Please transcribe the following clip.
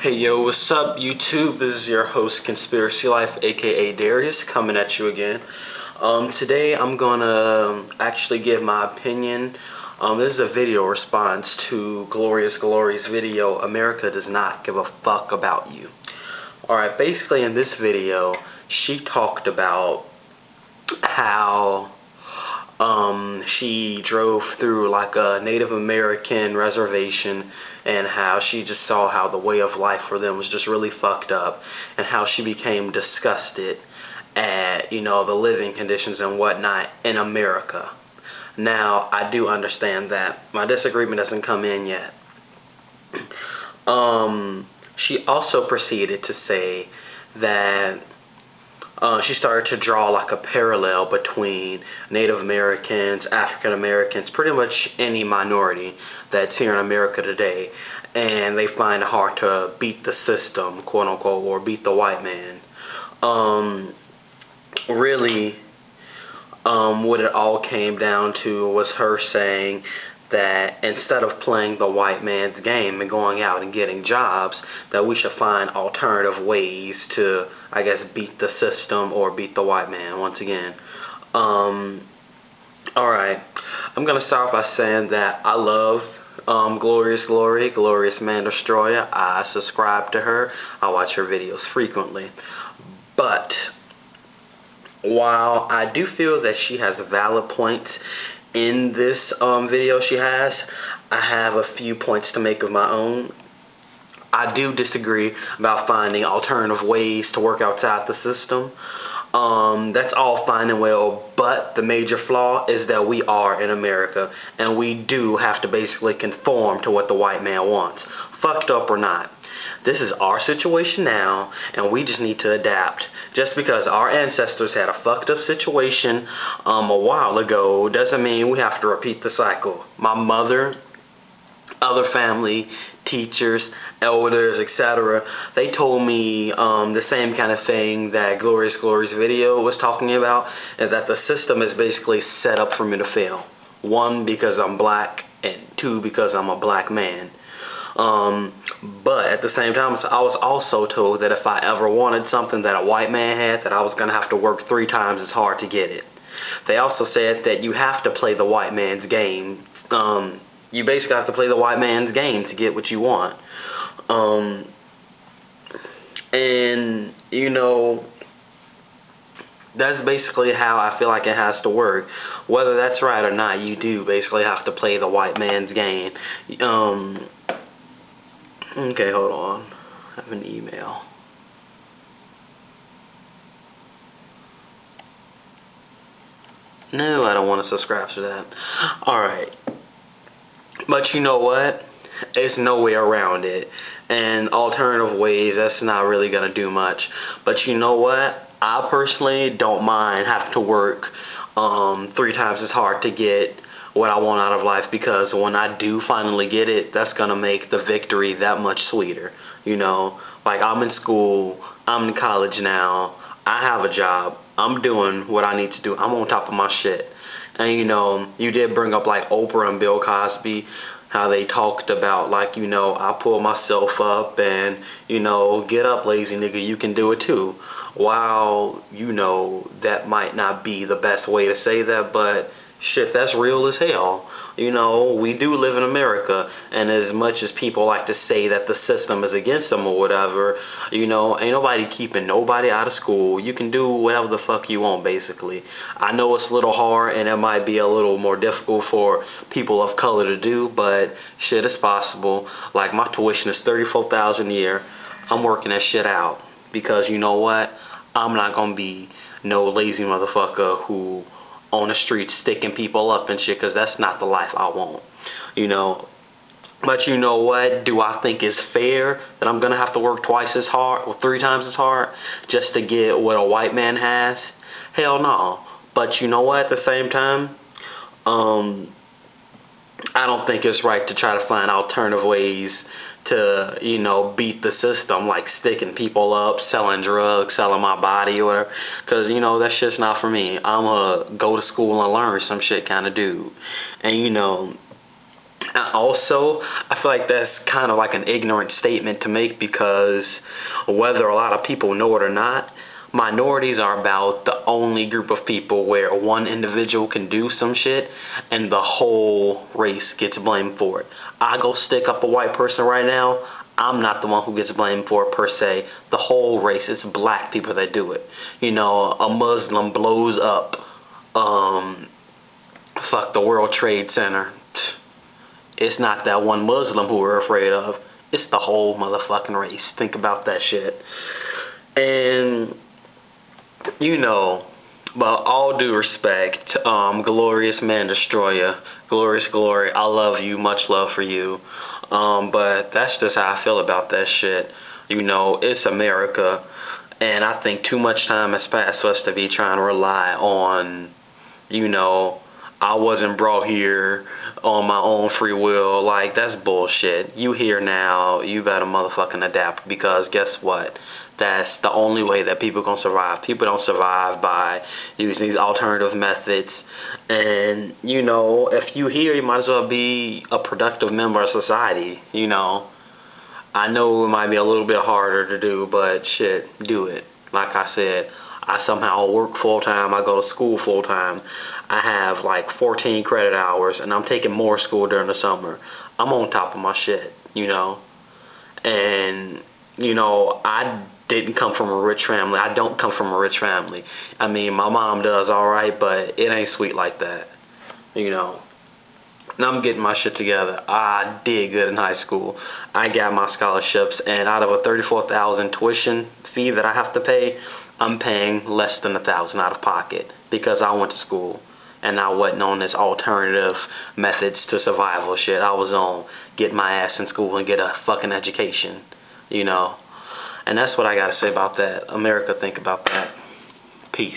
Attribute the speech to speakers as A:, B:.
A: Hey yo, what's up YouTube? This is your host Conspiracy Life, aka Darius, coming at you again. Today I'm gonna actually give my opinion. This is a video response to Glorious Glory's video, America Does Not Give a Fuck About You. Alright, basically in this video, she talked about how she drove through like a Native American reservation and how she just saw how the way of life for them was just really fucked up, and how she became disgusted at, the living conditions and whatnot in America. Now, I do understand that. My disagreement doesn't come in yet. She also proceeded to say that she started to draw like a parallel between Native Americans, African Americans, pretty much any minority that's here in America today, and they find it hard to beat the system, quote unquote, or beat the white man. Really, what it all came down to was her saying that instead of playing the white man's game and going out and getting jobs, that we should find alternative ways to, I guess, beat the system or beat the white man once again. Alright, I'm going to start by saying that I love Glorious Glory, Glorious Man Destroyer. I subscribe to her. I watch her videos frequently. But while I do feel that she has valid points in this video she has, I have a few points to make of my own. I do disagree about finding alternative ways to work outside the system. That's all fine and well, but the major flaw is that we are in America, and we do have to basically conform to what the white man wants, fucked up or not. This is our situation now, and we just need to adapt. Just because our ancestors had a fucked up situation a while ago doesn't mean we have to repeat the cycle. My mother, other family, teachers, elders, etc., they told me the same kind of thing that Glorious Glory's video was talking about, is that the system is basically set up for me to fail. One, because I'm black, and two, because I'm a black man. But at the same time, I was also told that if I ever wanted something that a white man had, that I was going to have to work 3 times as hard to get it. They also said that you have to play the white man's game. You basically have to play the white man's game to get what you want. And, that's basically how I feel like it has to work. Whether that's right or not, you do basically have to play the white man's game. Okay, hold on. I have an email. No, I don't want to subscribe to that. Alright. But you know what? There's no way around it. And alternative ways, that's not really going to do much. But you know what? I personally don't mind having to work 3 times as hard to get what I want out of life, because when I do finally get it, that's going to make the victory that much sweeter. Like, I'm in school, I'm in college now, I have a job, I'm doing what I need to do, I'm on top of my shit. And you did bring up like Oprah and Bill Cosby, how they talked about like, I pull myself up and, get up lazy nigga, you can do it too. While, that might not be the best way to say that, but shit, that's real as hell. We do live in America, and as much as people like to say that the system is against them or whatever, ain't nobody keeping nobody out of school. You can do whatever the fuck you want, basically. I know it's a little hard, and it might be a little more difficult for people of color to do, but shit, it's possible. Like, my tuition is $34,000 a year. I'm working that shit out, because you know what? I'm not gonna be no lazy motherfucker who on the street sticking people up and shit, because that's not the life I want. But you know what? Do I think it's fair that I'm gonna have to work twice as hard or 3 times as hard just to get what a white man has? Hell no. But you know what? At the same time, I don't think it's right to try to find alternative ways to, beat the system, like sticking people up, selling drugs, selling my body, or whatever. Because, that shit's not for me. I'm a go to school and learn some shit kind of dude. And, And also, I feel like that's kind of like an ignorant statement to make, because whether a lot of people know it or not, minorities are about the only group of people where one individual can do some shit and the whole race gets blamed for it. I go stick up a white person right now, I'm not the one who gets blamed for it per se. The whole race, it's black people that do it. You know, a Muslim blows up the World Trade Center. It's not that one Muslim who we're afraid of. It's the whole motherfucking race. Think about that shit. And, you know, but all due respect, glorious man destroyer, glorious glory, I love you, much love for you. But that's just how I feel about that shit. You know, it's America, and I think too much time has passed for us to be trying to rely on, you know, I wasn't brought here on my own free will. Like, that's bullshit. You here now, you better motherfucking adapt, because guess what? That's the only way that people gonna survive. People don't survive by using these alternative methods. And, you know, if you here, you might as well be a productive member of society, you know. I know it might be a little bit harder to do, but shit, do it. Like I said, I somehow work full-time, I go to school full-time. I have like 14 credit hours, and I'm taking more school during the summer. I'm on top of my shit, you know. And, you know, I didn't come from a rich family. I don't come from a rich family. I mean, my mom does alright, but it ain't sweet like that, you know. And I'm getting my shit together. I did good in high school. I got my scholarships, and out of a $34,000 tuition fee that I have to pay, I'm paying less than $1,000 out of pocket, because I went to school and I wasn't on this alternative methods to survival shit. I was on get my ass in school and get a fucking education, you know. And that's what I gotta say about that. America, think about that. Peace.